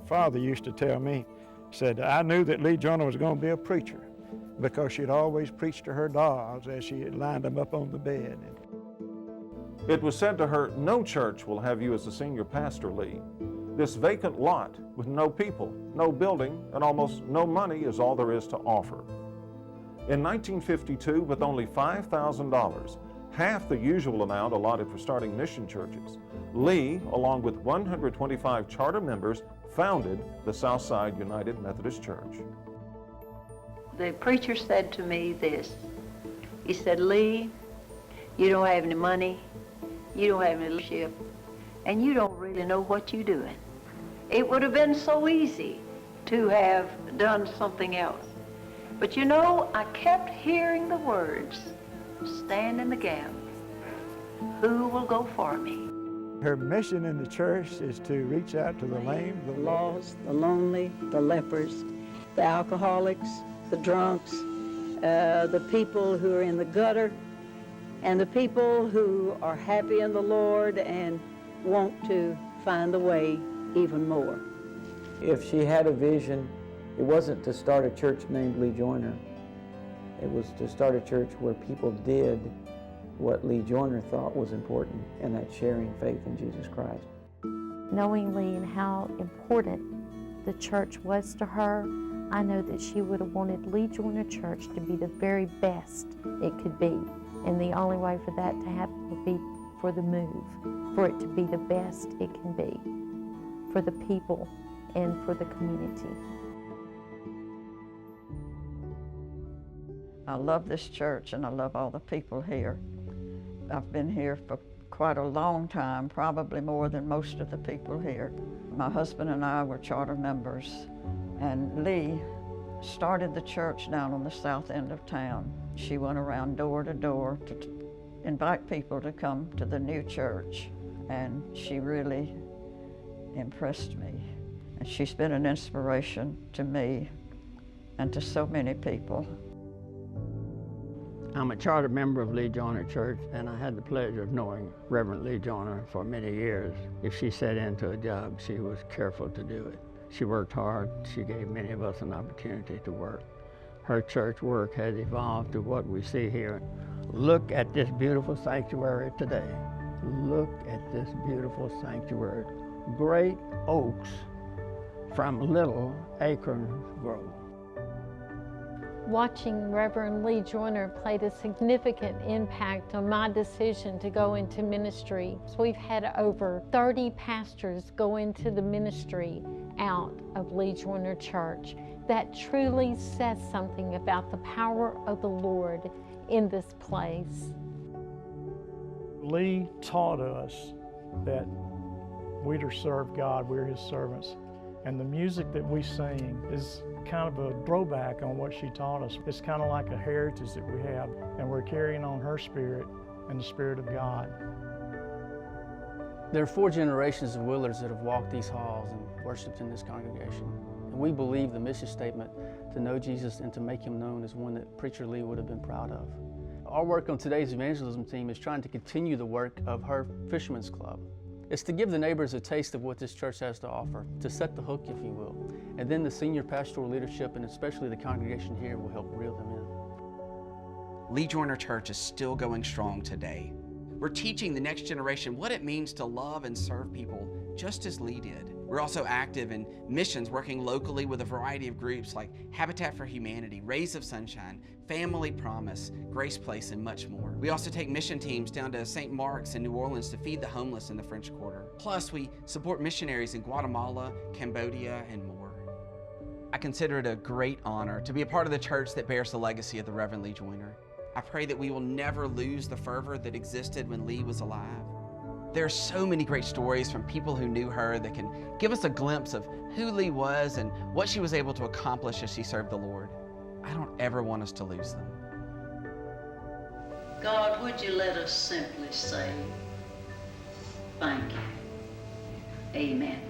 Father used to tell me, said, I knew that Lea Joyner was going to be a preacher because she'd always preached to her dolls as she lined them up on the bed. It was said to her, no church will have you as a senior pastor, Lea. This vacant lot with no people, no building, and almost no money is all there is to offer. In 1952, with only $5,000, half the usual amount allotted for starting mission churches, Lea, along with 125 charter members, founded the Southside United Methodist Church. The preacher said to me this. He said, Lea, you don't have any money, you don't have any leadership, and you don't really know what you're doing. It would have been so easy to have done something else. But you know, I kept hearing the words, stand in the gap. Who will go for me? Her mission in the church is to reach out to the lame, the lost, the lonely, the lepers, the alcoholics, the drunks, the people who are in the gutter, and the people who are happy in the Lord and want to find the way even more. If she had a vision, it wasn't to start a church named Lea Joyner. It was to start a church where people did what Lea Joyner thought was important, and that's sharing faith in Jesus Christ. Knowing Lea and how important the church was to her, I know that she would have wanted Lea Joyner Church to be the very best it could be. And the only way for that to happen would be for the move, for it to be the best it can be, for the people and for the community. I love this church and I love all the people here. I've been here for quite a long time, probably more than most of the people here. My husband and I were charter members, and Lea started the church down on the south end of town. She went around door to door to invite people to come to the new church, and she really impressed me. And she's been an inspiration to me and to so many people. I'm a charter member of Lea Joyner Church, and I had the pleasure of knowing Reverend Lea Joyner for many years. If she set into a job, she was careful to do it. She worked hard. She gave many of us an opportunity to work. Her church work has evolved to what we see here. Look at this beautiful sanctuary today. Look at this beautiful sanctuary. Great oaks from little acorn grow. Watching Reverend Lea Joyner played a significant impact on my decision to go into ministry. So we've had over 30 pastors go into the ministry out of Lea Joyner Church. That truly says something about the power of the Lord in this place. Lea taught us that we're to serve God, we're His servants. And the music that we sing is kind of a throwback on what she taught us. It's kind of like a heritage that we have, and we're carrying on her spirit and the Spirit of God. There are 4 generations of Willards that have walked these halls and worshiped in this congregation. And we believe the mission statement to know Jesus and to make Him known is one that Preacher Lea would have been proud of. Our work on today's evangelism team is trying to continue the work of her Fisherman's Club. It's to give the neighbors a taste of what this church has to offer, to set the hook, if you will. And then the senior pastoral leadership, and especially the congregation here, will help reel them in. Lea Joyner Church is still going strong today. We're teaching the next generation what it means to love and serve people just as Lea did. We're also active in missions, working locally with a variety of groups like Habitat for Humanity, Rays of Sunshine, Family Promise, Grace Place, and much more. We also take mission teams down to St. Mark's in New Orleans to feed the homeless in the French Quarter. Plus, we support missionaries in Guatemala, Cambodia, and more. I consider it a great honor to be a part of the church that bears the legacy of the Reverend Lea Joyner. I pray that we will never lose the fervor that existed when Lea was alive. There are so many great stories from people who knew her that can give us a glimpse of who Lea was and what she was able to accomplish as she served the Lord. I don't ever want us to lose them. God, would you let us simply say, thank you. Amen.